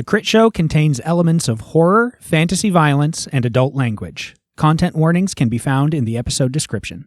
The Crit Show contains elements of horror, fantasy violence, and adult language. Content warnings can be found in the episode description.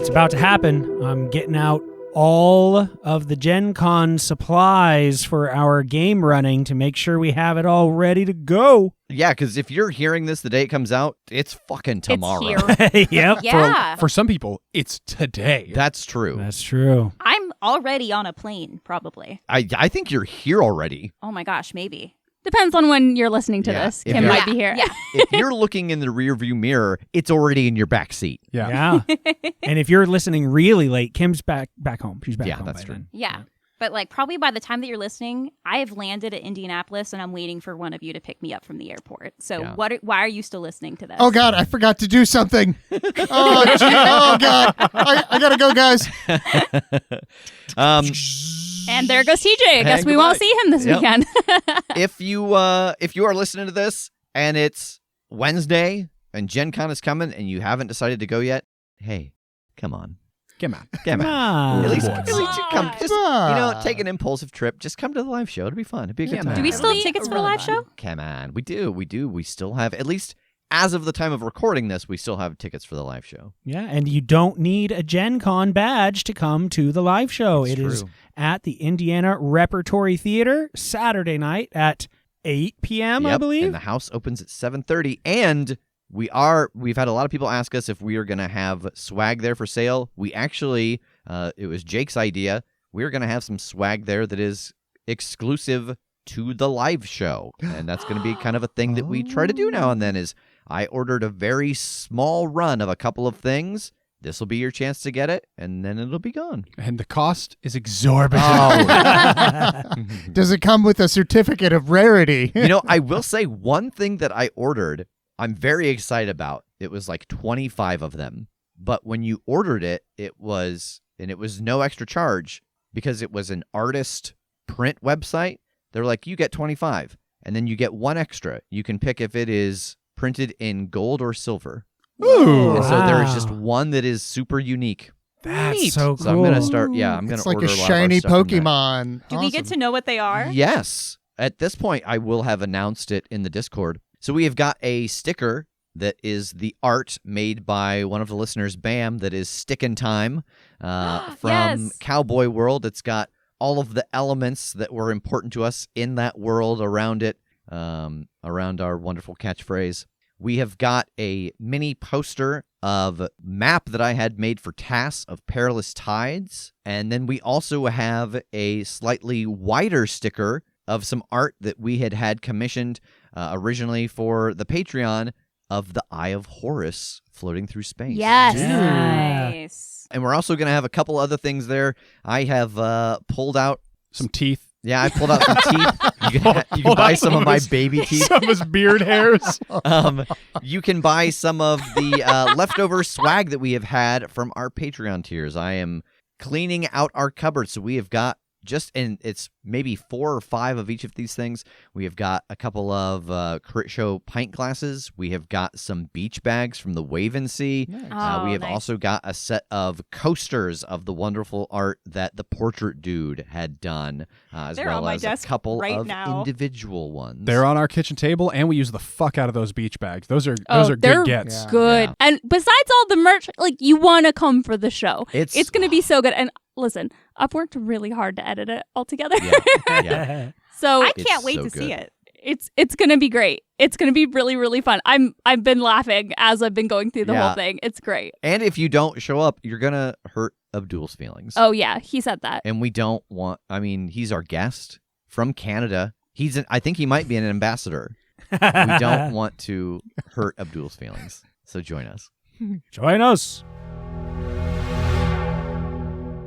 It's about to happen. I'm getting out all of the Gen Con supplies for our game running to make sure we have it all ready to go. Yeah, because if you're hearing this the day it comes out, it's fucking tomorrow. It's here. Yep. Yeah. For some people, it's today. That's true. That's true. I'm already on a plane, probably. I think you're here already. Oh my gosh, maybe. Depends on when you're listening to Yeah, this. if Kim you're- might be here. Yeah. If you're looking in the rearview mirror, it's already in your back seat. Yeah. And if you're listening really late, Kim's back home. She's back Yeah, home that's by true. then. Yeah. But like probably by the time that you're listening, I have landed at Indianapolis and I'm waiting for one of you to pick me up from the airport. So Yeah. why are you still listening to this? Oh, God, I forgot to do something. Oh, gee, oh God. I got to go, guys. And there goes TJ. I guess we goodbye. won't see him this Yep. weekend. If you are listening to this and it's Wednesday and Gen Con is coming and you haven't decided to go yet, hey, come on. Come on. Come on. Ah. At least boys. you come. Just, take an impulsive trip. Just come to the live show. It'll be fun. It'll be a good Yeah, time. man. Do we still have tickets for the live show? Come on. We do. We still have, at least as of the time of recording this, we still have tickets for the live show. Yeah, and you don't need a Gen Con badge to come to the live show. It's It is true. at the Indiana Repertory Theater Saturday night at 8 p.m., I Yep, believe. And the house opens at 7:30. And we've had a lot of people ask us if we are going to have swag there for sale. We actually, it was Jake's idea. We're going to have some swag there that is exclusive to the live show. And that's going to be kind of a thing that we try to do now and then is I ordered a very small run of a couple of things. This will be your chance to get it, and then it'll be gone. And the cost is exorbitant. Does it come with a certificate of rarity? You know, I will say one thing that I ordered, I'm very excited about. It was like 25 of them. But when you ordered it, it was no extra charge because it was an artist print website. They're like, you get 25, and then you get one extra. You can pick if it is printed in gold or silver. Ooh. And so there is Wow. just one that is super unique. That's Neat. so cool. So I'm going to start, I'm going It's to like order a a lot shiny of our stuff from that. Pokemon. Do we get to know what they are? Yes. At this point, I will have announced it in the Discord. So we have got a sticker that is the art made by one of the listeners, Bam, that is Stickin' Time from Yes. Cowboy World. It's got all of the elements that were important to us in that world around it, around our wonderful catchphrase. We have got a mini poster of map that I had made for TAS of Perilous Tides. And then we also have a slightly wider sticker of some art that we had commissioned originally for the Patreon of the Eye of Horus floating through space. Yes. Yeah. Nice. And we're also going to have a couple other things there. I have pulled out. Some teeth. Yeah, I pulled out some teeth. You can buy some of my baby teeth. Some of his beard hairs. You can buy some of the leftover swag that we have had from our Patreon tiers. I am cleaning out our cupboard, so we have got and it's maybe 4 or 5 of each of these things. We have got a couple of Crit Show pint glasses. We have got some beach bags from the Waven Sea. Oh, We have nice. also got a set of coasters of the wonderful art that the Portrait Dude had done, as They're well on my as desk a couple right of now. individual ones. They're on our kitchen table, and we use the fuck out of those beach bags. Those are they're good gets. Yeah. Good. Yeah. And besides all the merch, like, you want to come for the show. It's It's going to be so good. And listen, I've worked really hard to edit it all together. yeah. So I It's can't wait so to see good. it. it's going to be great. It's going to be really, really fun. I've been laughing as I've been going through the Yeah. whole thing. It's great. And if you don't show up, you're gonna hurt Abdul's feelings. Oh yeah, he said that. And we don't want. I mean, he's our guest from Canada. I think he might be an ambassador. We don't want to hurt Abdul's feelings. So join us. Join us.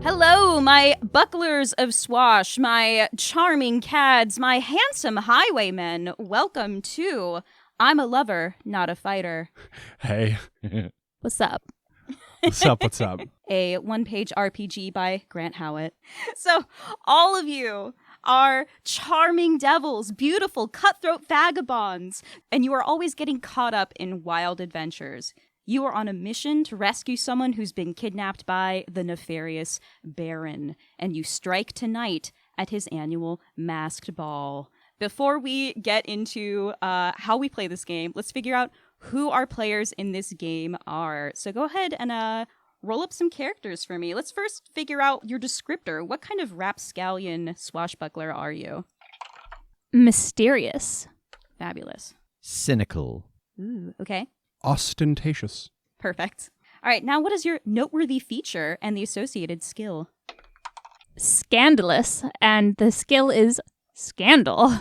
Hello, my bucklers of swash, my charming cads, my handsome highwaymen. Welcome to I'm a Lover, Not a Fighter. Hey. What's up? What's up? What's up? A one-page RPG by Grant Howitt. So all of you are charming devils, beautiful cutthroat vagabonds, and you are always getting caught up in wild adventures. You are on a mission to rescue someone who's been kidnapped by the nefarious Baron, and you strike tonight at his annual masked ball. Before we get into how we play this game, let's figure out who our players in this game are. So go ahead and roll up some characters for me. Let's first figure out your descriptor. What kind of rapscallion swashbuckler are you? Mysterious. Fabulous. Cynical. Ooh, okay. Ostentatious. Perfect. All right, now what is your noteworthy feature and the associated skill? Scandalous. And the skill is scandal.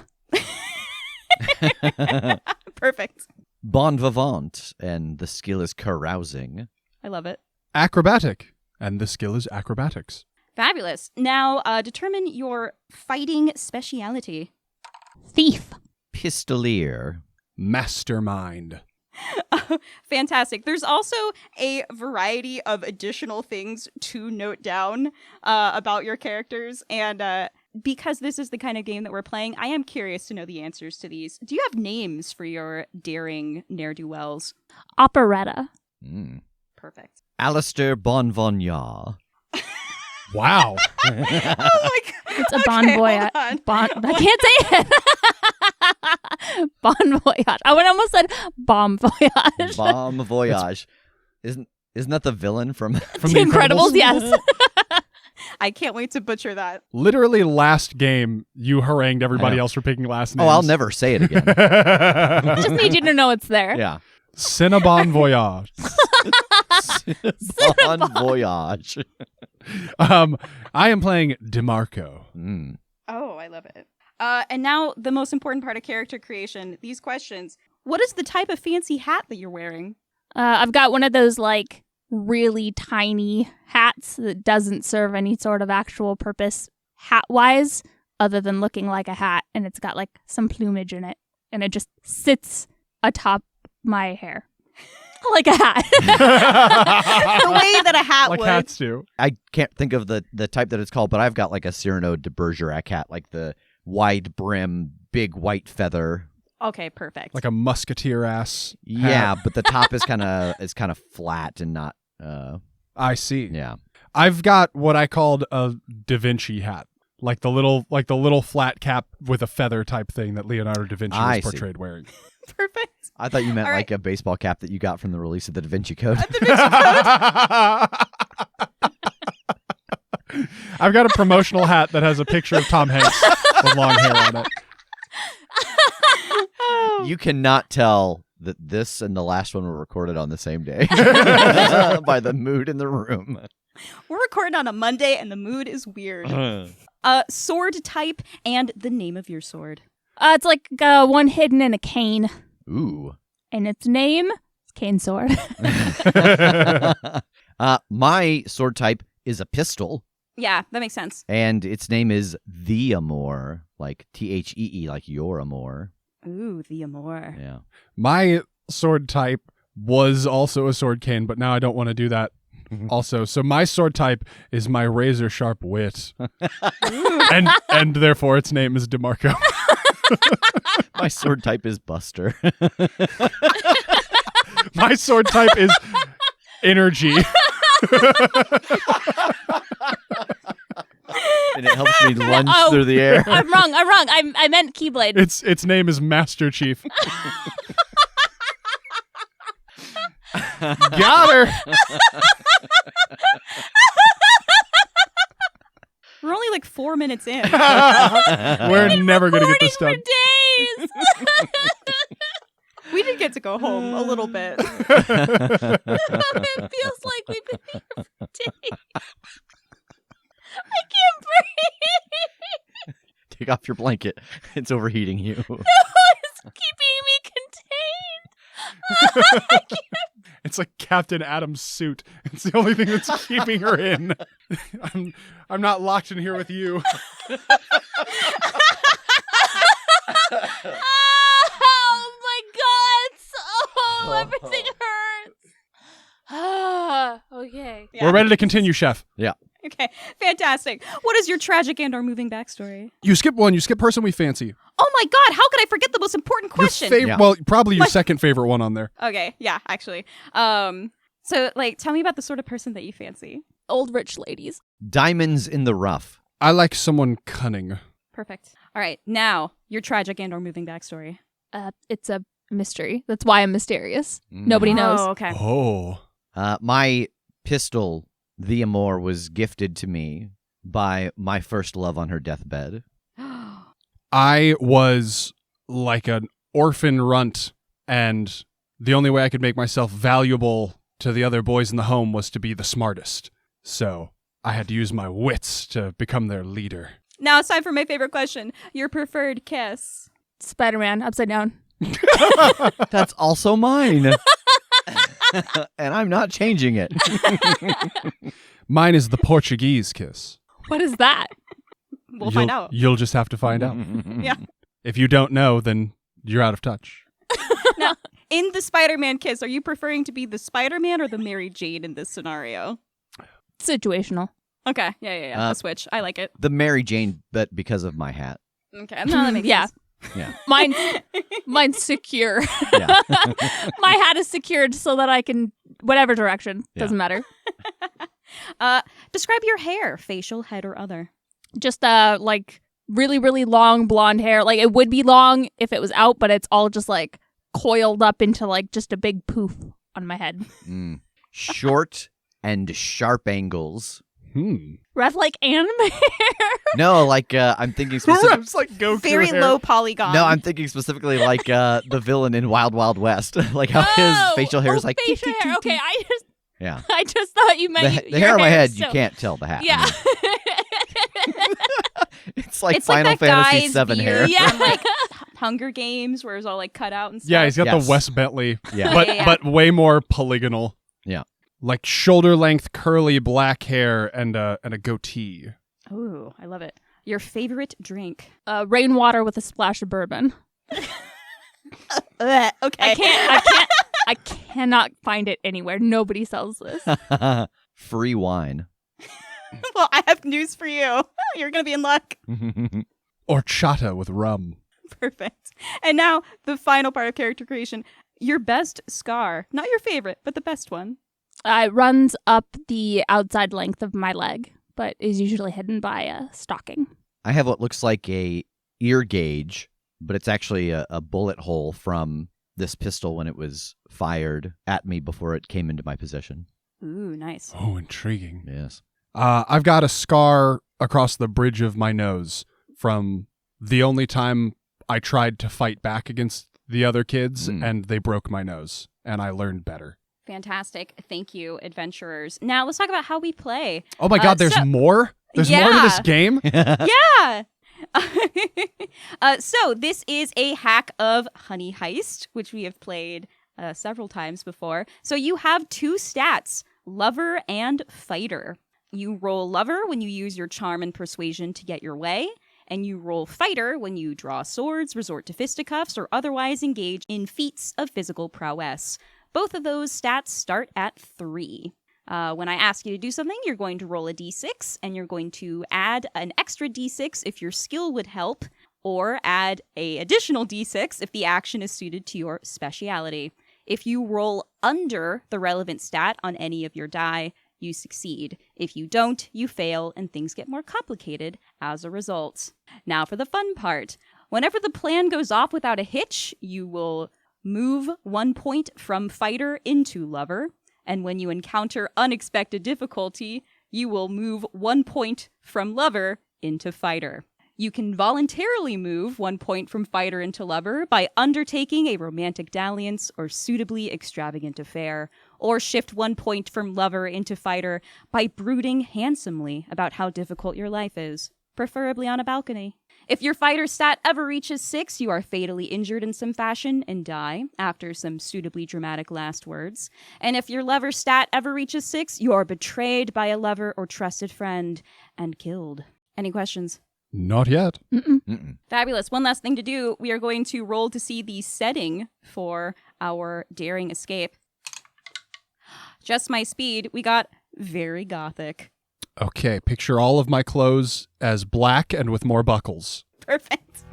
Perfect. Bon vivant, and the skill is carousing. I love it. Acrobatic. And the skill is acrobatics. Fabulous. Now, determine your fighting speciality. Thief. Pistolier. Mastermind. Fantastic. There's also a variety of additional things to note down about your characters, and because this is the kind of game that we're playing, I am curious to know the answers to these. Do you have names for your daring ne'er-do-wells? Operetta. Perfect. Alistair Bonvoyard. Wow. Oh my god. It's a bon voyage. I can't say it. Bon voyage. I almost said bomb voyage. Bon voyage. Isn't that the villain from From The Incredibles, yes. I can't wait to butcher that. Literally last game, you harangued everybody else for picking last names. Oh, I'll never say it again. Just need you to know it's there. Yeah. Cinnabon Voyage. Bon voyage. I am playing DeMarco. Oh, I love it. And now the most important part of character creation, these questions. What is the type of fancy hat that you're wearing? I've got one of those like really tiny hats that doesn't serve any sort of actual purpose hat-wise other than looking like a hat, and it's got like some plumage in it, and it just sits atop my hair like a hat. The way that a hat Like would. hats do. I can't think of the type that it's called, but I've got like a Cyrano de Bergerac hat, like the wide brim, big white feather. Okay, perfect. Like a musketeer ass. Yeah, hat. but the top is kind of flat and not. I see. Yeah. I've got what I called a Da Vinci hat. Like the little flat cap with a feather type thing that Leonardo da Vinci I was see. portrayed wearing. Perfect. I thought you meant All right. like a baseball cap that you got from the release of the Da Vinci Code. I've got a promotional hat that has a picture of Tom Hanks with long hair on it. You cannot tell that this and the last one were recorded on the same day by the mood in the room. We're recording on a Monday and the mood is weird. Sword type and the name of your sword. It's like one hidden in a cane, Ooh. and its name is Cane Sword. My sword type is a pistol, Yeah, that makes sense. and its name is The Amour, like Thee, like your amour. Ooh, the amour. Yeah. My sword type was also a sword cane, but now I don't want to do that also. So my sword type is my razor sharp wit. and therefore its name is DeMarco. My sword type is Buster. My sword type is energy. And it helps me lunge Oh. through the air. I'm wrong. I meant Keyblade. Its name is Master Chief. Got her. We're only like 4 minutes in. We're never going to get this For done. days. We did get to go home a little bit. It feels like we've been here for days. I can't breathe. Take off your blanket. It's overheating you. No, it's keeping me contained. It's like Captain Adam's suit. It's the only thing that's keeping her in. I'm not locked in here with you. Oh my god! Oh, everything hurts. Okay. We're ready to continue, Chef. Okay, fantastic. What is your tragic and or moving backstory? You skip one. You skip person we fancy. Oh my god, how could I forget the most important question? Yeah. Well, probably your My- second favorite one on there. Okay, yeah, actually. So, like, tell me about the sort of person that you fancy. Old rich ladies. Diamonds in the rough. I like someone cunning. Perfect. All right, now, your tragic and or moving backstory. It's a mystery. That's why I'm mysterious. Nobody knows. Oh, okay. Oh. My pistol, the Amor, was gifted to me by my first love on her deathbed. I was like an orphan runt, and the only way I could make myself valuable to the other boys in the home was to be the smartest. So I had to use my wits to become their leader. Now it's time for my favorite question. Your preferred kiss. Spider-Man, upside down. That's also mine. And I'm not changing it. Mine is the Portuguese kiss. What is that? We'll find out. You'll just have to find out. Yeah. If you don't know, then you're out of touch. Now, in the Spider-Man kiss, are you preferring to be the Spider-Man or the Mary Jane in this scenario? Situational. Okay, yeah. A switch. I like it. The Mary Jane, but because of my hat. Okay, no, that makes Yeah. sense. Yeah. Mine's secure. Yeah. My hat is secured so that I can whatever direction. Doesn't matter. Describe your hair, facial, head, or other. Just like really, really long blonde hair. Like it would be long if it was out, but it's all just like coiled up into like just a big poof on my head. Short and sharp angles. Rev like anime hair. No, like I'm thinking specifically. It's like Goku Very hair. low polygon. No, I'm thinking specifically like the villain in Wild Wild West, like how his facial hair is like. facial hair. Okay, Yeah. I just thought you meant The your hair on my head, so- you can't tell the hat. Yeah. It's like It's like Final that Fantasy guy's VII hair. beard Yeah. from, like Hunger Games, where it's all like cut out and stuff. Yeah, he's got Yes. the Wes Bentley, Yeah. Yeah. but way more polygonal. Yeah. Like shoulder length curly black hair and a goatee. Ooh, I love it. Your favorite drink? Rainwater with a splash of bourbon. Okay. I cannot find it anywhere. Nobody sells this. Free wine. Well, I have news for you. You're gonna be in luck. Horchata with rum. Perfect. And now the final part of character creation. Your best scar, not your favorite, but the best one. It runs up the outside length of my leg, but is usually hidden by a stocking. I have what looks like a ear gauge, but it's actually a bullet hole from this pistol when it was fired at me before it came into my possession. Ooh, nice. Oh, intriguing. Yes. I've got a scar across the bridge of my nose from the only time I tried to fight back against the other kids, and they broke my nose, and I learned better. Fantastic. Thank you, adventurers. Now let's talk about how we play. Oh my God, there's so- more? There's more to this Yeah. game? Yeah. So this is a hack of Honey Heist, which we have played several times before. So you have two stats, Lover and Fighter. You roll Lover when you use your charm and persuasion to get your way, and you roll Fighter when you draw swords, resort to fisticuffs, or otherwise engage in feats of physical prowess. Both of those stats start at 3. When I ask you to do something, you're going to roll a d6, and you're going to add an extra d6 if your skill would help, or add an additional d6 if the action is suited to your speciality. If you roll under the relevant stat on any of your die, you succeed. If you don't, you fail, and things get more complicated as a result. Now for the fun part. Whenever the plan goes off without a hitch, you will move 1 point from Fighter into Lover, and when you encounter unexpected difficulty, you will move 1 point from Lover into Fighter. You can voluntarily move 1 point from Fighter into Lover by undertaking a romantic dalliance or suitably extravagant affair, or shift 1 point from Lover into Fighter by brooding handsomely about how difficult your life is, preferably on a balcony. If your Fighter stat ever reaches 6, you are fatally injured in some fashion and die, after some suitably dramatic last words. And if your Lover stat ever reaches 6, you are betrayed by a lover or trusted friend and killed. Any questions? Not yet. Fabulous. One last thing to do. We are going to roll to see the setting for our daring escape. Just my speed. We got very gothic. Okay, picture all of my clothes as black and with more buckles. Perfect.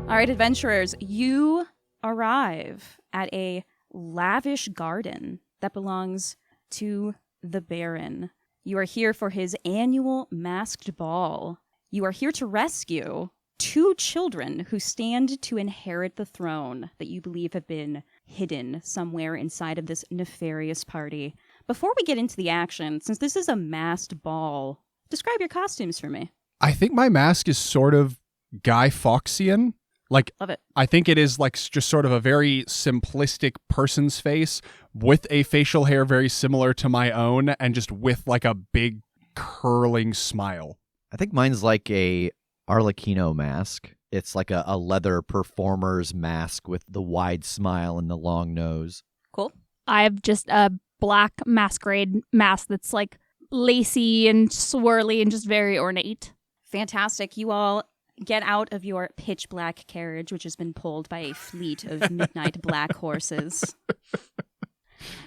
All right, adventurers, you arrive at a lavish garden that belongs to the Baron. You are here for his annual masked ball. You are here to rescue 2 children who stand to inherit the throne that you believe have been hidden somewhere inside of this nefarious party. Before we get into the action, since this is a masked ball, describe your costumes for me. I think my mask is sort of Guy Fawkesian. Like, Love it. I think it is like just sort of a very simplistic person's face with a facial hair very similar to my own and just with like a big curling smile. I think mine's like a Arlecchino mask. It's like a leather performer's mask with the wide smile and the long nose. Cool. I have just a black masquerade mask that's like lacy and swirly and just very ornate. Fantastic. You all get out of your pitch black carriage, which has been pulled by a fleet of midnight black horses.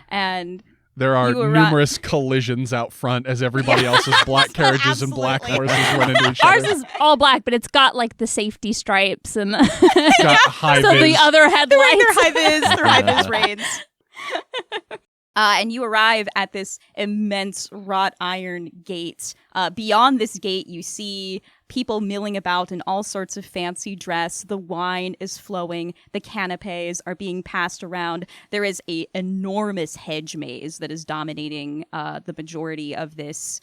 And there are numerous collisions out front as everybody else's black carriages and black horses run into each Ours other. is all black, but it's got like the safety stripes and It's got high so vis. the other headlights. Their high vis reins. And you arrive at this immense wrought iron gate. Beyond this gate, you see people milling about in all sorts of fancy dress. The wine is flowing. The canapes are being passed around. There is a enormous hedge maze that is dominating the majority of this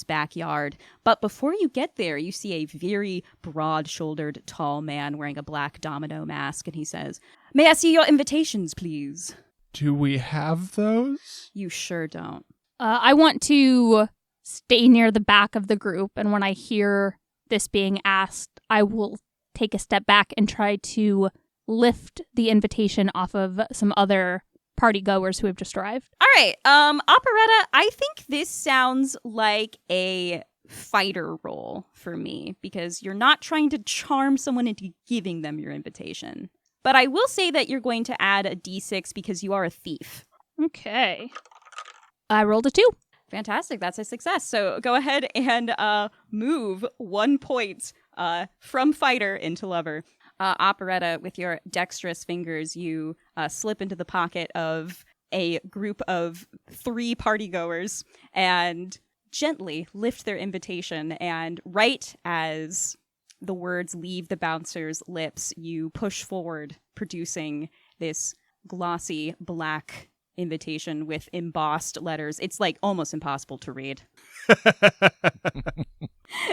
backyard. But before you get there, you see a very broad-shouldered, tall man wearing a black domino mask, and he says, "May I see your invitations, please?" Do we have those? You sure don't. I want to stay near the back of the group, and when I hear this being asked, I will take a step back and try to lift the invitation off of some other party goers who have just arrived. All right, Operetta, I think this sounds like a fighter role for me, because you're not trying to charm someone into giving them your invitation. But I will say that you're going to add a d6 because you are a thief. Okay. I rolled a 2. Fantastic. That's a success. So go ahead and move 1 point from fighter into lover. Operetta, with your dexterous fingers, you slip into the pocket of a group of 3 partygoers and gently lift their invitation. And right as the words leave the bouncer's lips, you push forward, producing this glossy black invitation with embossed letters. It's like almost impossible to read.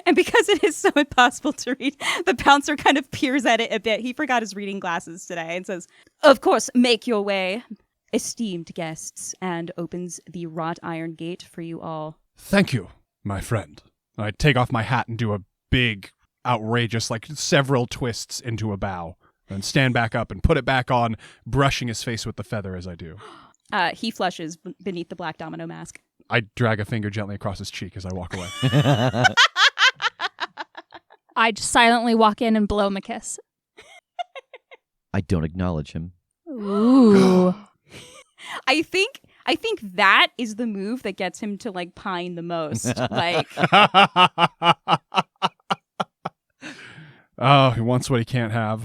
And because it is so impossible to read, the bouncer kind of peers at it a bit. He forgot his reading glasses today and says, "Of course, make your way, esteemed guests," and opens the wrought iron gate for you all. Thank you, my friend. I take off my hat and do a big, outrageous, like several twists into a bow, and stand back up and put it back on, brushing his face with the feather as I do. He flushes beneath the black domino mask. I drag a finger gently across his cheek as I walk away. I just silently walk in and blow him a kiss. I don't acknowledge him. Ooh. I think that is the move that gets him to like pine the most. Like, oh, he wants what he can't have.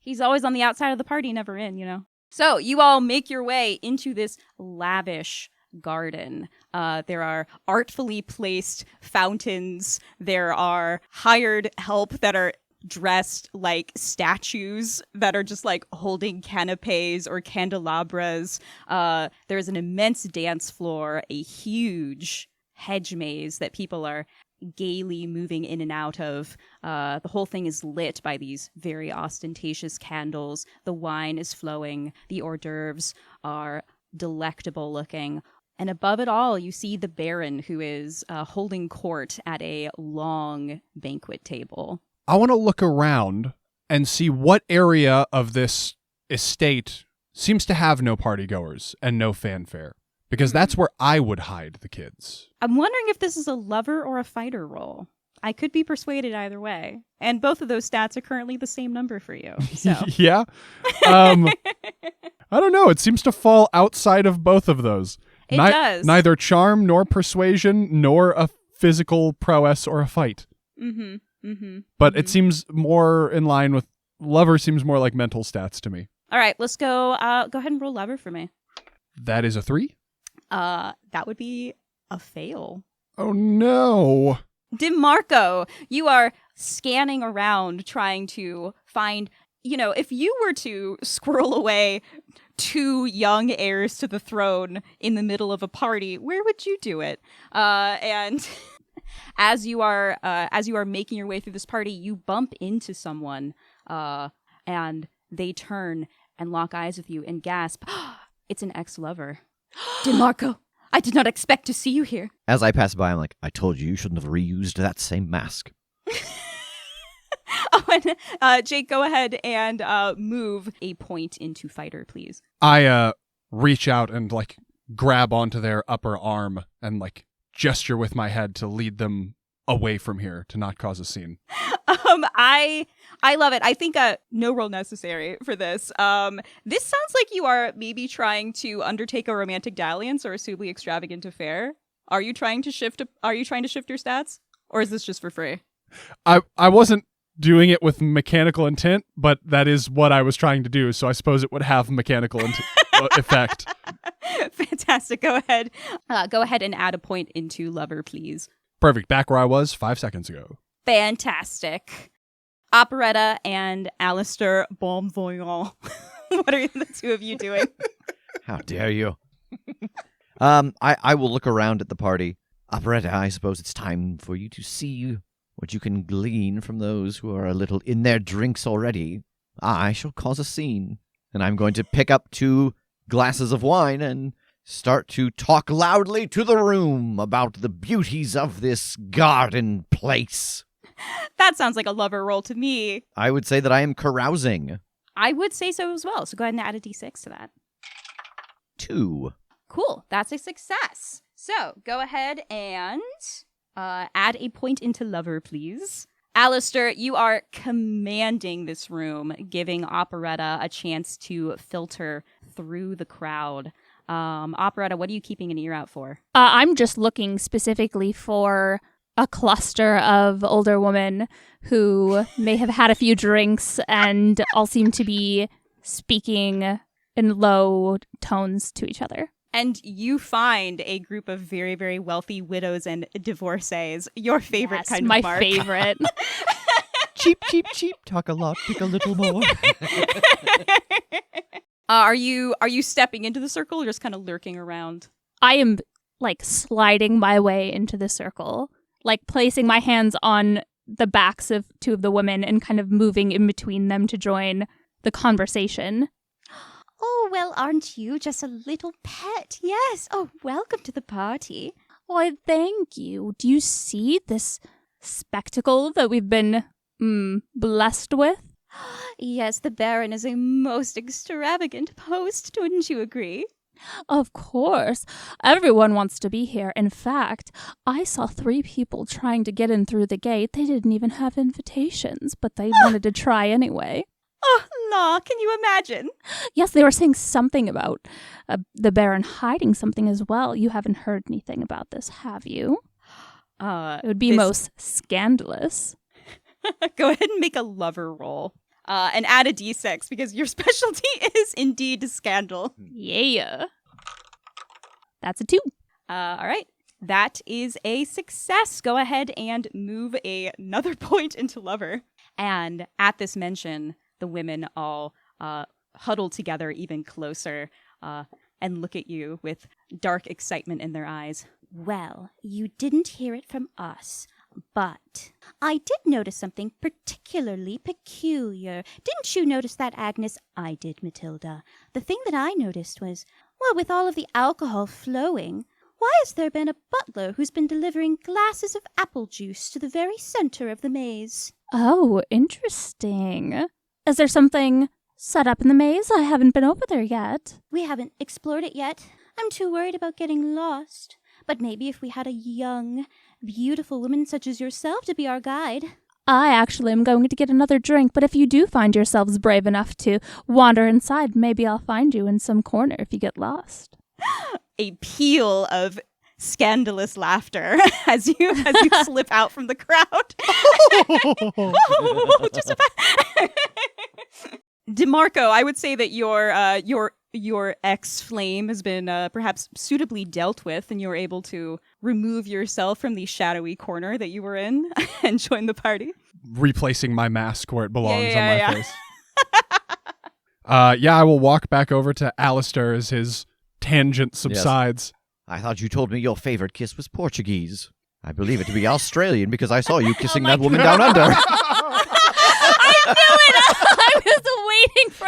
he's always on the outside of the party, never in, you know. So you all make your way into this lavish garden. There are artfully placed fountains. There are hired help that are dressed like statues that are just like holding canapes or candelabras. There's an immense dance floor, a huge hedge maze that people are gaily moving in and out of. The whole thing is lit by these very ostentatious candles. The wine is flowing. The hors d'oeuvres are delectable looking. And above it all, you see the Baron, who is holding court at a long banquet table. I want to look around and see what area of this estate seems to have no partygoers and no fanfare, because that's where I would hide the kids. I'm wondering if this is a lover or a fighter role. I could be persuaded either way. And both of those stats are currently the same number for you. So Yeah. I don't know. It seems to fall outside of both of those. It does. Neither charm nor persuasion nor a physical prowess or a fight. Mm-hmm. Mm-hmm. But it seems more in line with lover. Seems more like mental stats to me. All right, let's go. Go ahead and roll lover for me. That is a 3. That would be a fail. Oh no. DeMarco, you are scanning around trying to find, if you were to squirrel away 2 young heirs to the throne in the middle of a party, where would you do it? And as you are making your way through this party, you bump into someone, and they turn and lock eyes with you and gasp, "It's an ex-lover." DeMarco, I did not expect to see you here. As I pass by, I'm like, I told you shouldn't have reused that same mask. Oh, and Jake, go ahead and move a point into fighter, please. I reach out and like grab onto their upper arm and like gesture with my head to lead them away from here to not cause a scene. I love it. I think no roll necessary for this. This sounds like you are maybe trying to undertake a romantic dalliance or a suitably extravagant affair. Are you trying to shift your stats, or is this just for free? I wasn't doing it with mechanical intent, but that is what I was trying to do, so I suppose it would have mechanical effect. Fantastic. Go ahead. Go ahead and add a point into lover, please. Perfect. Back where I was 5 seconds ago. Fantastic. Operetta and Alistair Bonvoyant. What are the two of you doing? How dare you? I will look around at the party. Operetta, I suppose it's time for you to see what you can glean from those who are a little in their drinks already. I shall cause a scene, and I'm going to pick up 2 glasses of wine and start to talk loudly to the room about the beauties of this garden place. That sounds like a lover roll to me. I would say that I am carousing. I would say so as well. So go ahead and add a d6 to that. 2. Cool. That's a success. So go ahead and add a point into lover, please. Alistair, you are commanding this room, giving Operetta a chance to filter through the crowd. Operetta, what are you keeping an ear out for? I'm just looking specifically for a cluster of older women who may have had a few drinks and all seem to be speaking in low tones to each other. And you find a group of very, very wealthy widows and divorcees. Your favorite kind of my mark. favorite. Cheap, cheap, cheap. Talk a lot, pick a little more. Are you stepping into the circle or just kind of lurking around? I am like sliding my way into the circle, like placing my hands on the backs of 2 of the women and kind of moving in between them to join the conversation. Oh, well, aren't you just a little pet? Yes. Oh, welcome to the party. Why, thank you. Do you see this spectacle that we've been blessed with? Yes, the Baron is a most extravagant host, wouldn't you agree? Of course. Everyone wants to be here. In fact, I saw 3 people trying to get in through the gate. They didn't even have invitations, but they wanted to try anyway. Oh, la, can you imagine? Yes, they were saying something about the Baron hiding something as well. You haven't heard anything about this, have you? It would be most scandalous. Go ahead and make a lover roll. And add a d6 because your specialty is indeed scandal. Yeah. That's a 2. All right. That is a success. Go ahead and move another point into lover. And at this mention, the women all huddle together even closer and look at you with dark excitement in their eyes. Well, you didn't hear it from us. But I did notice something particularly peculiar. Didn't you notice that, Agnes? I did, Matilda. The thing that I noticed was, well, with all of the alcohol flowing, why has there been a butler who's been delivering glasses of apple juice to the very center of the maze? Oh, interesting. Is there something set up in the maze? I haven't been over there yet. We haven't explored it yet. I'm too worried about getting lost. But maybe if we had a young, beautiful woman such as yourself to be our guide. I actually am going to get another drink, but if you do find yourselves brave enough to wander inside, maybe I'll find you in some corner if you get lost. A peal of scandalous laughter as you slip out from the crowd. Just about. DeMarco, I would say that your ex-flame has been perhaps suitably dealt with, and you're able to remove yourself from the shadowy corner that you were in and join the party. Replacing my mask where it belongs on my Yeah. face. I will walk back over to Alistair as his tangent subsides. I thought you told me your favorite kiss was Portuguese. I believe it to be Australian because I saw you kissing that woman down under. I knew it! I was waiting for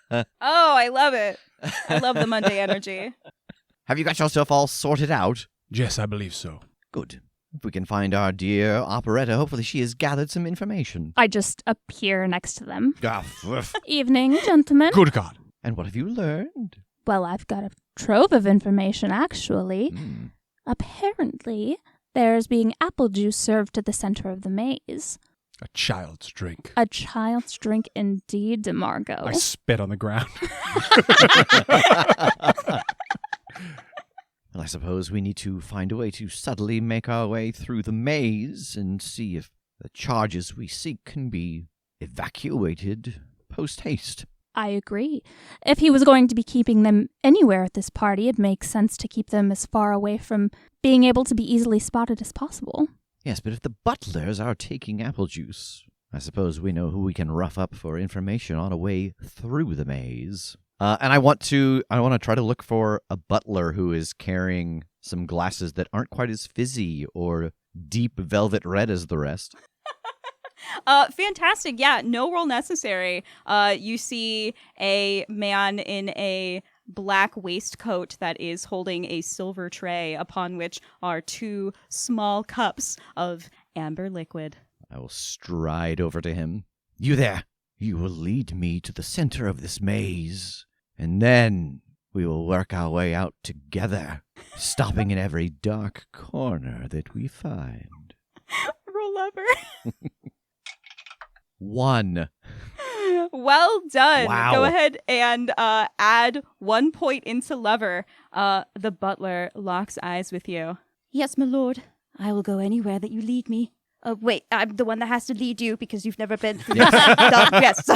that. Oh, I love it. I love the Monday energy. Have you got yourself all sorted out? Yes, I believe so. Good. If we can find our dear operetta, hopefully she has gathered some information. I just appear next to them. Ah, pff. Evening, gentlemen. Good God. And what have you learned? Well, I've got a trove of information, actually. Hmm. Apparently, there's being apple juice served to the center of the maze. A child's drink. A child's drink indeed, DeMargo. I spit on the ground. Well, I suppose we need to find a way to subtly make our way through the maze and see if the charges we seek can be evacuated post-haste. I agree. If he was going to be keeping them anywhere at this party, it makes sense to keep them as far away from being able to be easily spotted as possible. Yes, but if the butlers are taking apple juice, I suppose we know who we can rough up for information on a way through the maze. And I want to try to look for a butler who is carrying some glasses that aren't quite as fizzy or deep velvet red as the rest. Fantastic. Yeah, no roll necessary. You see a man in a black waistcoat that is holding a silver tray upon which are 2 small cups of amber liquid. I will stride over to him. You there! You will lead me to the center of this maze, and then we will work our way out together, stopping in every dark corner that we find. Roll lever. 1. Well done. Wow. Go ahead and add 1 point into lever. The butler locks eyes with you. Yes, my lord. I will go anywhere that you lead me. Wait, I'm the one that has to lead you because you've never been through this. Yes.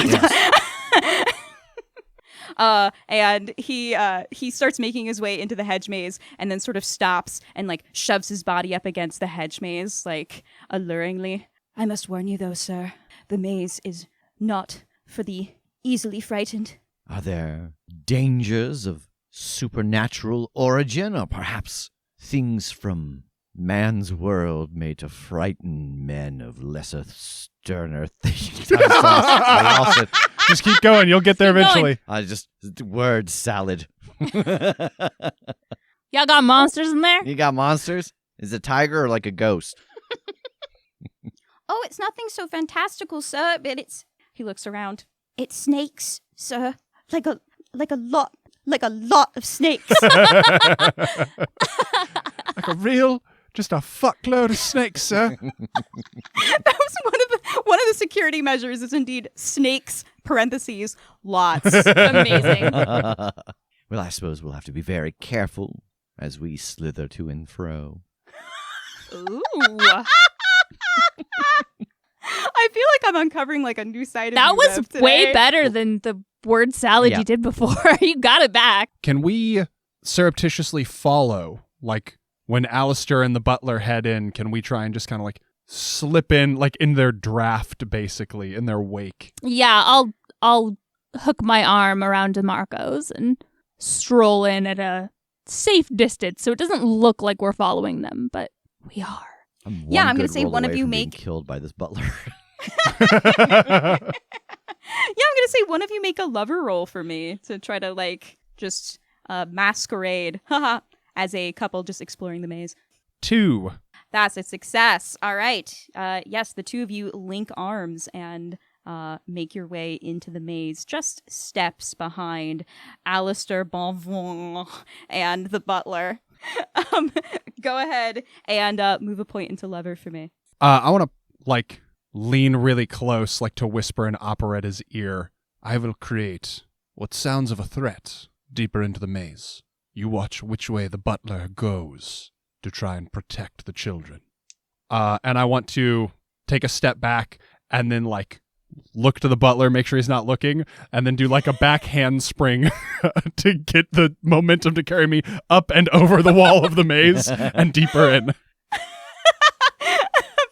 And he starts making his way into the hedge maze and then sort of stops and like shoves his body up against the hedge maze, like alluringly. I must warn you though, sir. The maze is not for the easily frightened. Are there dangers of supernatural origin, or perhaps things from man's world made to frighten men of lesser, sterner things? I lost it. Just keep going. You'll get there Keep eventually. Word salad. Y'all got monsters in there? You got monsters? Is it a tiger or like a ghost? Oh, it's nothing so fantastical, sir, but it's... He looks around. It's snakes, sir. Like a lot of snakes. Like just a fuckload of snakes, sir. That was one of the security measures is indeed snakes, parentheses, lots. Amazing. Well, I suppose we'll have to be very careful as we slither to and fro. Ooh. I feel like I'm uncovering like a new side of That you, was Rev, way today. better than the word salad Yeah. you did before. You got it back. Can we surreptitiously follow, like, when Alistair and the butler head in, can we try and just kind of, like, slip in, like, in their draft, basically, in their wake? Yeah, I'll hook my arm around DeMarco's and stroll in at a safe distance so it doesn't look like we're following them, but we are. Yeah, I'm going gonna say one of you make- killed by this butler. Yeah, I'm gonna say one of you make a lover roll for me to try to like just masquerade, haha, as a couple just exploring the maze. 2. That's a success. All right. Yes, the two of you link arms and make your way into the maze, just steps behind Alistair Bonvon and the butler. Go ahead and move a point into Lover for me. I want to lean really close, to whisper in Operetta's ear. I will create what sounds of a threat deeper into the maze. You watch which way the butler goes to try and protect the children. And I want to take a step back and then look to the butler, make sure he's not looking, and then do a back handspring to get the momentum to carry me up and over the wall of the maze and deeper in.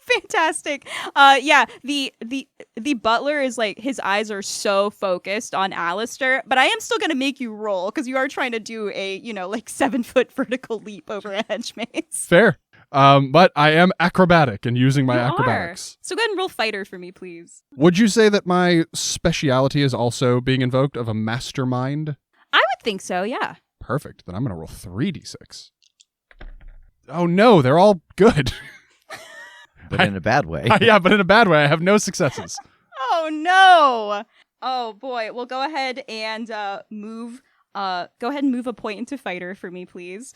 Fantastic. Yeah, the butler is his eyes are so focused on Alistair, but I am still gonna make you roll because you are trying to do a 7-foot vertical leap over a hedge maze. Fair. But I am acrobatic and using my You acrobatics. are. So go ahead and roll fighter for me, please. Would you say that my speciality is also being invoked of a mastermind? I would think so, yeah. Perfect. Then I'm going to roll 3d6. Oh no, they're all good. But in a bad way. Yeah, but in a bad way. I have no successes. Oh no. Oh boy. Well, go ahead and move a point into fighter for me, please.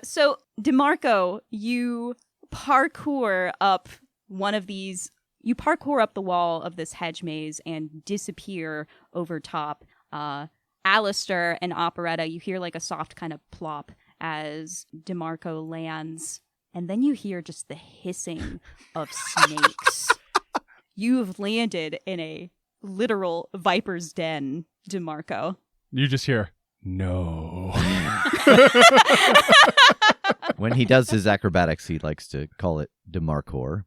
So DeMarco, you parkour up the wall of this hedge maze and disappear over top. Alistair and Operetta, you hear a soft kind of plop as DeMarco lands, and then you hear just the hissing of snakes. You've landed in a literal viper's den, DeMarco. You just hear, no. When he does his acrobatics, he likes to call it DeMarcor.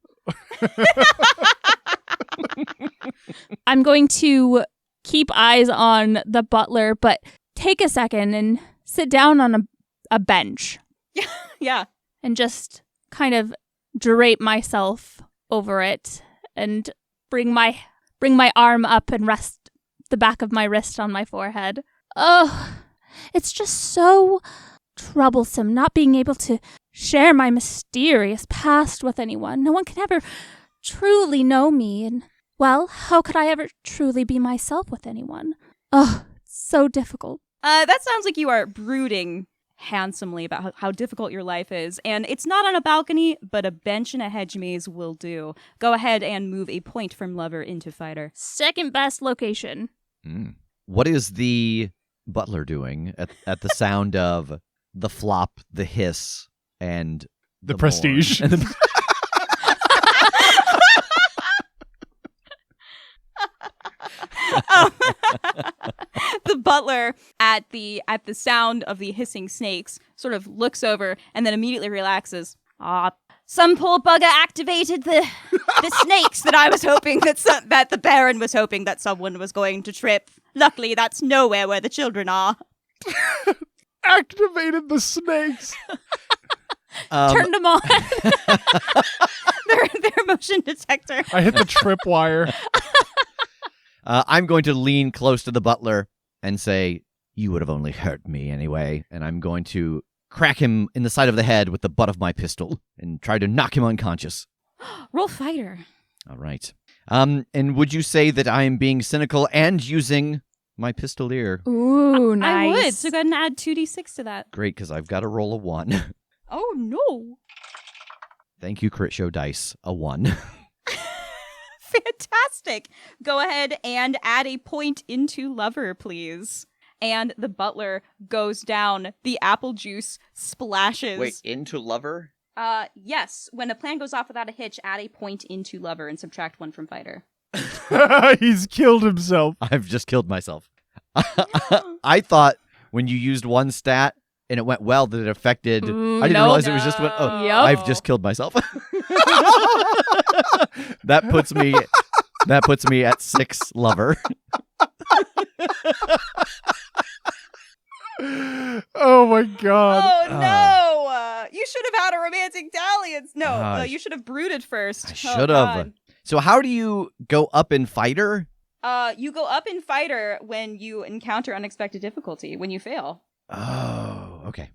I'm going to keep eyes on the butler, but take a second and sit down on a bench Yeah. and just kind of drape myself over it and bring my arm up and rest the back of my wrist on my forehead. Oh, it's just so troublesome not being able to share my mysterious past with anyone. No one can ever truly know me, and, well, how could I ever truly be myself with anyone? Oh, it's so difficult. That sounds like you are brooding handsomely about how difficult your life is, and it's not on a balcony, but a bench in a hedge maze will do. Go ahead and move a point from Lover into fighter. Second best location. What is the butler doing at the sound of the flop, the hiss, and The mourn? prestige. And the- The butler at the sound of the hissing snakes sort of looks over and then immediately relaxes. Some poor bugger activated the snakes that I was hoping that the Baron was hoping that someone was going to trip. Luckily, that's nowhere where the children are. Activated the snakes. Turned them on. Their motion detector. I hit the tripwire. I'm going to lean close to the butler and say, "You would have only hurt me anyway." And I'm going to crack him in the side of the head with the butt of my pistol and try to knock him unconscious. Roll fighter. All right. And would you say that I am being cynical and using my pistolier? Ooh, nice. I would. So go ahead and add 2d6 to that. Great, because I've got to roll a 1. Oh, no. Thank you, Crit Show Dice. A 1. Fantastic. Go ahead and add a point into Lover, please. And the butler goes down. The apple juice splashes. into Lover? Yes. When a plan goes off without a hitch, add a point into Lover and subtract 1 from fighter. He's killed himself. I've just killed myself. I thought when you used one stat and it went well that it affected... Ooh, I didn't no. realize it was just... Oh, Yep. I've just killed myself. That puts me at 6 Lover. Oh my god. Oh, no. You should have had a romantic dalliance. No, Ah, you should have brooded first. I Oh, should have. God. So how do you go up in fighter? You go up in fighter when you encounter unexpected difficulty, when you fail. Oh, okay.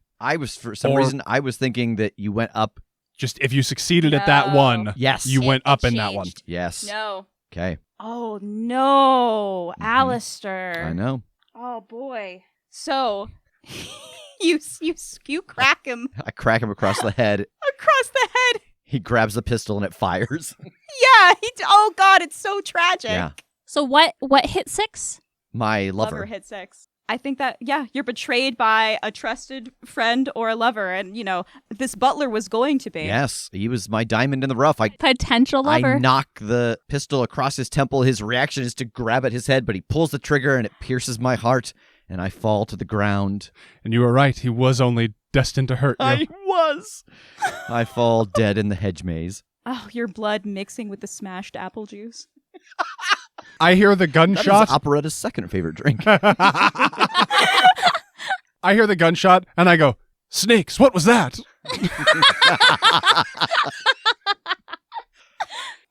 For some Or- reason, I was thinking that you went up. Just if you succeeded at that No. one, Yes. you went It up in that one. changed. Yes. No. Okay. Oh no, Mhm. Alistair. I know. Oh boy. So you crack him I crack him across the head. across the head. He grabs the pistol and it fires. Yeah. Oh god, it's so tragic. Yeah. So what hit 6? My Lover lover. hit 6. I think that, yeah, you're betrayed by a trusted friend or a lover. And, this butler was going to be. Yes, he was my diamond in the rough. Potential lover. I knock the pistol across his temple. His reaction is to grab at his head, but he pulls the trigger and it pierces my heart, and I fall to the ground. And you were right. He was only destined to hurt you. I was. I fall dead in the hedge maze. Oh, your blood mixing with the smashed apple juice. I hear the That gunshot. is Operetta's second favorite drink. I hear the gunshot and I go, snakes, what was that?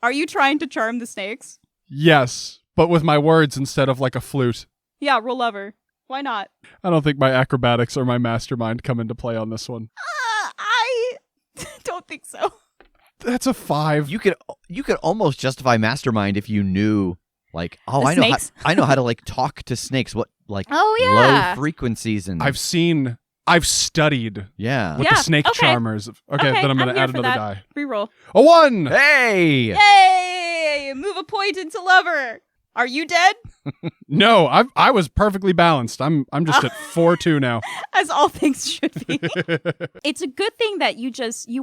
Are you trying to charm the snakes? Yes, but with my words instead of like a flute. Yeah, roll lover. Why not? I don't think my acrobatics or my mastermind come into play on this one. I don't think so. That's a 5. You could almost justify mastermind if you knew, like, The I snakes? know how to like talk to snakes. What like Oh, yeah. low frequencies and I've studied yeah. with Yeah, the snake okay. charmers. Okay, Okay, then I'm going I'm to here add for another that. die. Reroll. A 1! Hey. Yay! Move a point into lover. Are you dead? No, I was perfectly balanced. I'm just at 4-2 now. As all things should be. It's a good thing that you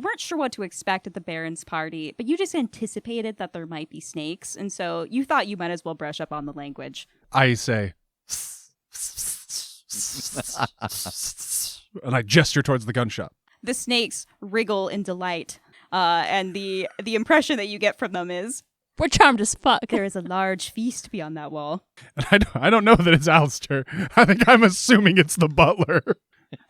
weren't sure what to expect at the Baron's party, but you just anticipated that there might be snakes, and so you thought you might as well brush up on the language. I say, and I gesture towards the gunshot. The snakes wriggle in delight, and the impression that you get from them is We're charmed as fuck. there is a large feast beyond that wall. And I don't know that it's Alistair. I think I'm assuming it's the butler.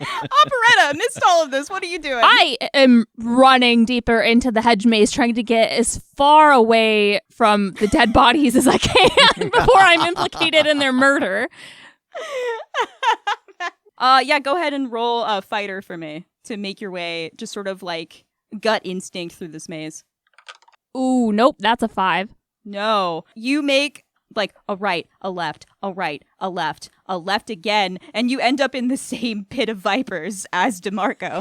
Operetta missed all of this. What are you doing? I am running deeper into the hedge maze, trying to get as far away from the dead bodies as I can before I'm implicated in their murder. Yeah, go ahead and roll a fighter for me to make your way, just sort of like gut instinct through this maze. Ooh, nope, that's a 5. No, you make like a right, a left, a right, a left again, and you end up in the same pit of vipers as DeMarco.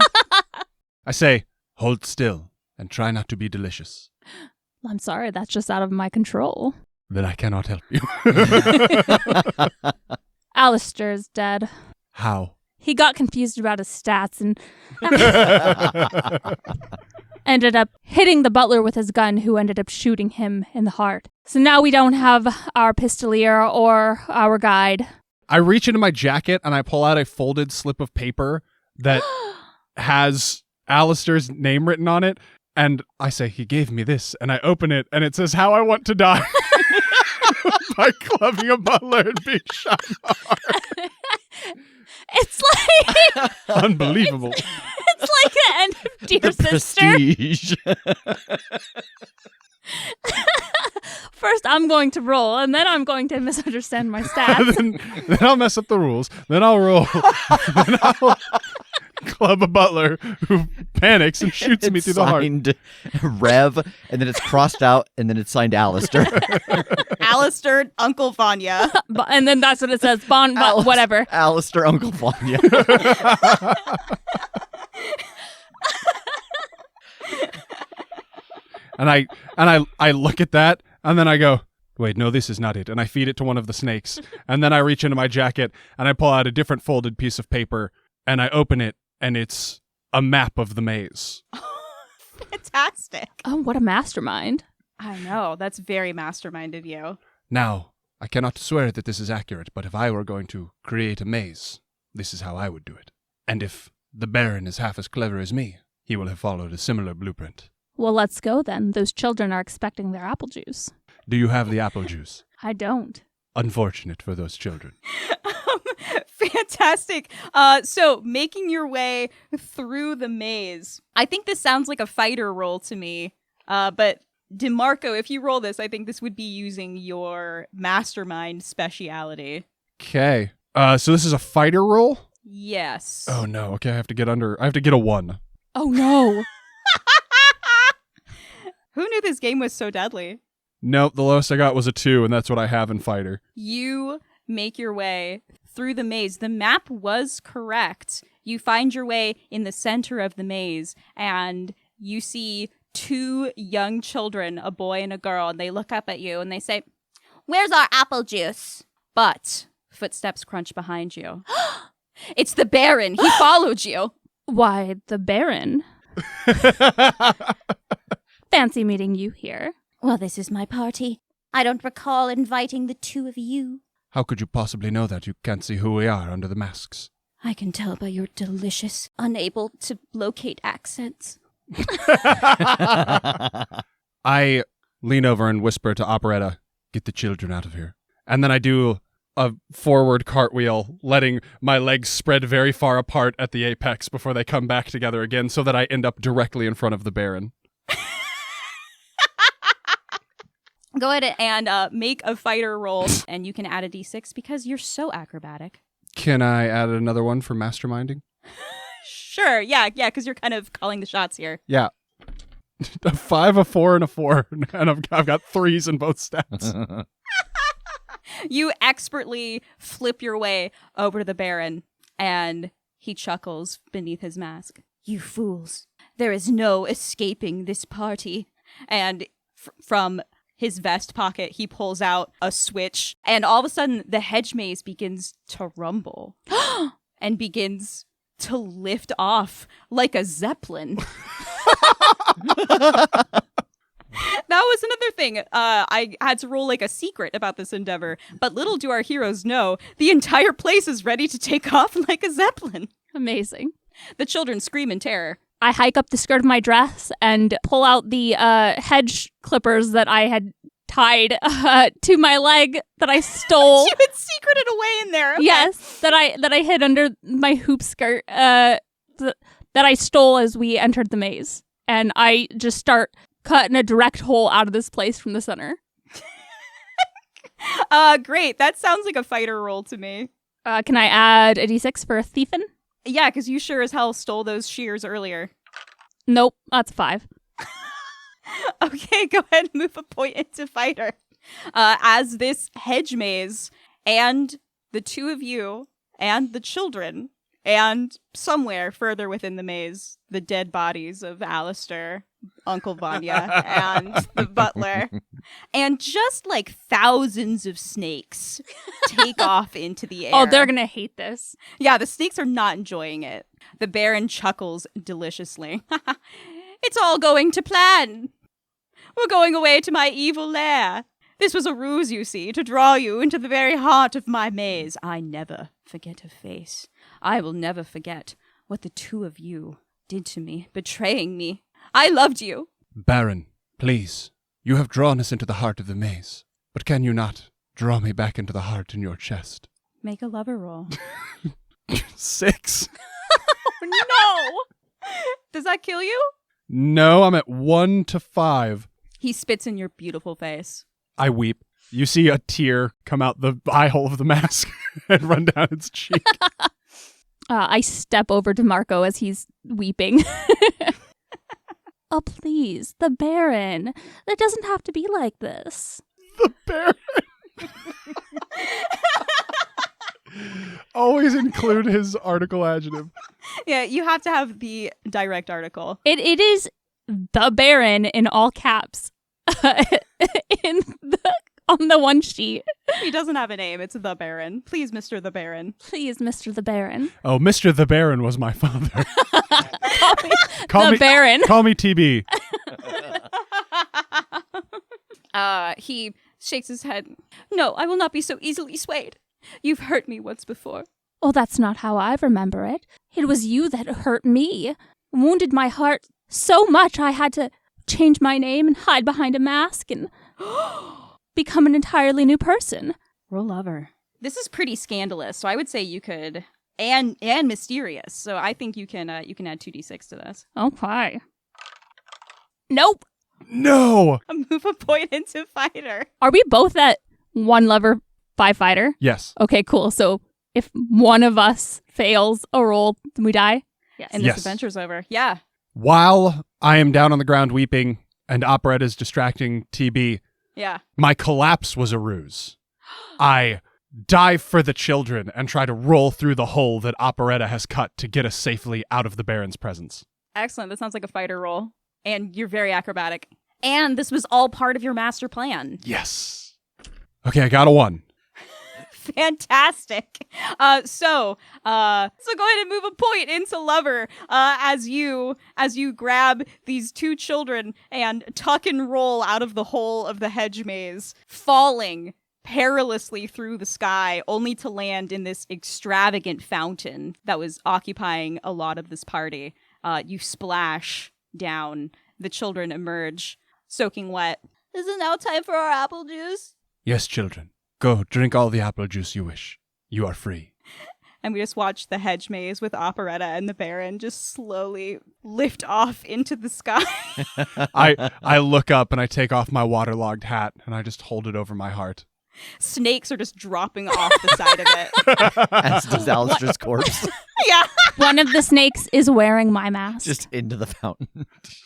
I say, hold still and try not to be delicious. I'm sorry, that's just out of my control. Then I cannot help you. Alistair's dead. How? He got confused about his stats and ended up hitting the butler with his gun, who ended up shooting him in the heart. So now we don't have our pistolier or our guide. I reach into my jacket and I pull out a folded slip of paper that has Alistair's name written on it. And I say, he gave me this. And I open it and it says, how I want to die. By clubbing a butler and being shot in the heart. It's like Unbelievable. it's like the end of Dear The Sister. prestige. First, I'm going to roll, and then I'm going to misunderstand my stats. then I'll mess up the rules. Then I'll roll. Then I'll club a butler who panics and shoots me It's through the heart. signed Rev, and then it's crossed out, and then it's signed Alistair. Alistair, Uncle Vanya. And then that's what it says. Bond, whatever. Alistair, Uncle Vanya. And I look at that, and then I go, wait, no, this is not it. And I feed it to one of the snakes. And then I reach into my jacket, and I pull out a different folded piece of paper, and I open it, and it's a map of the maze. Fantastic. Oh, what a mastermind. I know. That's very mastermind of you. Now, I cannot swear that this is accurate, but if I were going to create a maze, this is how I would do it. And if the Baron is half as clever as me, he will have followed a similar blueprint. Well, let's go then. Those children are expecting their apple juice. Do you have the apple juice? I don't. Unfortunate for those children. Fantastic. So making your way through the maze. I think this sounds like a fighter roll to me. But DeMarco, if you roll this, I think this would be using your mastermind speciality. Okay. So this is a fighter roll? Yes. Oh no. Okay, I have to get a 1. Oh, no. Who knew this game was so deadly? Nope, the lowest I got was a 2, and that's what I have in fighter. You make your way through the maze. The map was correct. You find your way in the center of the maze, and you see 2 young children, a boy and a girl, and they look up at you and they say, "Where's our apple juice?" But footsteps crunch behind you. It's the Baron. He followed you. Why, the Baron. Fancy meeting you here. Well, this is my party. I don't recall inviting the 2 of you. How could you possibly know that? You can't see who we are under the masks. I can tell by your delicious, unable to locate accents. I lean over and whisper to Operetta, "Get the children out of here." And then I do a forward cartwheel, letting my legs spread very far apart at the apex before they come back together again, so that I end up directly in front of the Baron. Go ahead and make a fighter roll, and you can add a d6 because you're so acrobatic. Can I add another one for masterminding? Sure, yeah, because you're kind of calling the shots here. Yeah. A 5, a 4, and a 4, and I've got 3s in both stats. You expertly flip your way over to the Baron, and he chuckles beneath his mask. "You fools, there is no escaping this party." And from his vest pocket, he pulls out a switch, and all of a sudden, the hedge maze begins to rumble and begins to lift off like a zeppelin. That was another thing. I had to roll like a secret about this endeavor, but little do our heroes know, the entire place is ready to take off like a zeppelin. Amazing. The children scream in terror. I hike up the skirt of my dress and pull out the hedge clippers that I had tied to my leg that I stole. You had secreted away in there. Okay. Yes, that I hid under my hoop skirt that I stole as we entered the maze. And I just start cutting a direct hole out of this place from the center. Great. That sounds like a fighter roll to me. Can I add a d6 for a thiefin? Yeah, because you sure as hell stole those shears earlier. Nope, that's 5. Okay, go ahead and move a point into fighter. As this hedge maze and the 2 of you and the children and somewhere further within the maze, the dead bodies of Alistair, Uncle Vanya, and the butler, and just like thousands of snakes take off into the air. Oh, they're gonna hate this. Yeah, the snakes are not enjoying it. The Baron chuckles deliciously. It's all going to plan. We're going away to my evil lair. This was a ruse, you see, to draw you into the very heart of my maze. I never forget a face. I will never forget what the 2 of you did to me, betraying me. I loved you. Baron, please. You have drawn us into the heart of the maze. But can you not draw me back into the heart in your chest? Make a lover roll. 6. No! Does that kill you? No, I'm at 1 to 5. He spits in your beautiful face. I weep. You see a tear come out the eye hole of the mask and run down its cheek. I step over to Marco as he's weeping. Oh, please, the Baron. It doesn't have to be like this. The Baron. Always include his article adjective. Yeah, you have to have the direct article. It is the Baron in all caps on the one sheet. He doesn't have a name. It's the Baron. Please, Mr. the Baron. Please, Mr. the Baron. Oh, Mr. the Baron was my father. Call me Baron. Call me TB. He shakes his head. No, I will not be so easily swayed. You've hurt me once before. Oh, that's not how I remember it. It was you that hurt me. Wounded my heart so much I had to change my name and hide behind a mask and become an entirely new person. Roll lover. This is pretty scandalous, so I would say you could and mysterious. So I think you can add 2d6 to this. Okay. Nope. No. Move a point into fighter. Are we both at 1 lover, 5 fighter? Yes. Okay, cool. So if one of us fails a roll, then we die? Yes. And this adventure's over. Yeah. While I am down on the ground weeping and Operetta is distracting TB, Yeah. My collapse was a ruse. I dive for the children and try to roll through the hole that Operetta has cut to get us safely out of the Baron's presence. Excellent. That sounds like a fighter role. And you're very acrobatic. And this was all part of your master plan. Yes. Okay, I got a 1. Fantastic. So go ahead and move a point into Lover as you grab these 2 children and tuck and roll out of the hole of the hedge maze, falling perilously through the sky, only to land in this extravagant fountain that was occupying a lot of this party. You splash down. The children emerge, soaking wet. Is it now time for our apple juice? Yes, children. Go, drink all the apple juice you wish. You are free. And we just watch the hedge maze with Operetta and the Baron just slowly lift off into the sky. I look up and I take off my waterlogged hat and I just hold it over my heart. Snakes are just dropping off the side of it. As does Alistair's corpse. Yeah. One of the snakes is wearing my mask. Just into the fountain.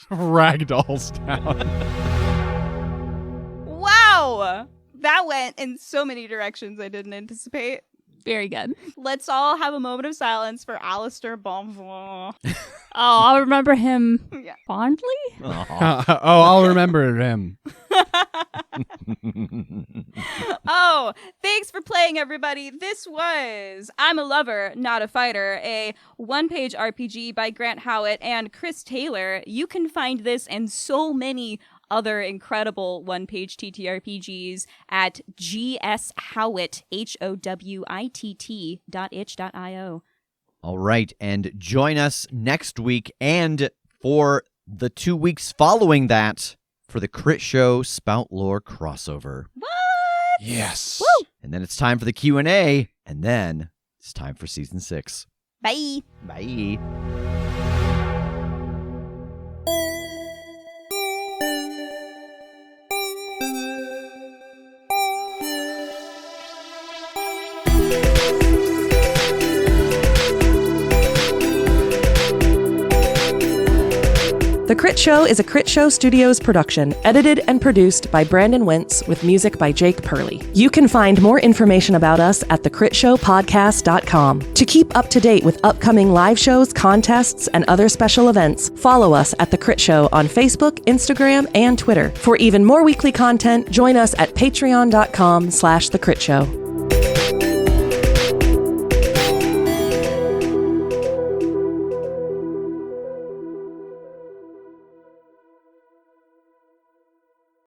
Ragdolls down. Wow. That went in so many directions I didn't anticipate. Very good. Let's all have a moment of silence for Alistair Bonvoi. Oh, I'll remember him Yeah. fondly. Aw. I'll remember him. Oh, thanks for playing, everybody. This was I'm a Lover, Not a Fighter, a one-page RPG by Grant Howitt and Chris Taylor. You can find this and so many other incredible one-page TTRPGs at gshowitt, HOWITT.itch.io. All right, and join us next week and for the 2 weeks following that for the Crit Show Spout Lore crossover. What? Yes. Woo! And then it's time for the Q&A, and then it's time for Season 6. Bye. Bye. The Crit Show is a Crit Show Studios production, edited and produced by Brandon Wentz with music by Jake Purley. You can find more information about us at thecritshowpodcast.com. To keep up to date with upcoming live shows, contests, and other special events, follow us at The Crit Show on Facebook, Instagram, and Twitter. For even more weekly content, join us at patreon.com/thecritShow.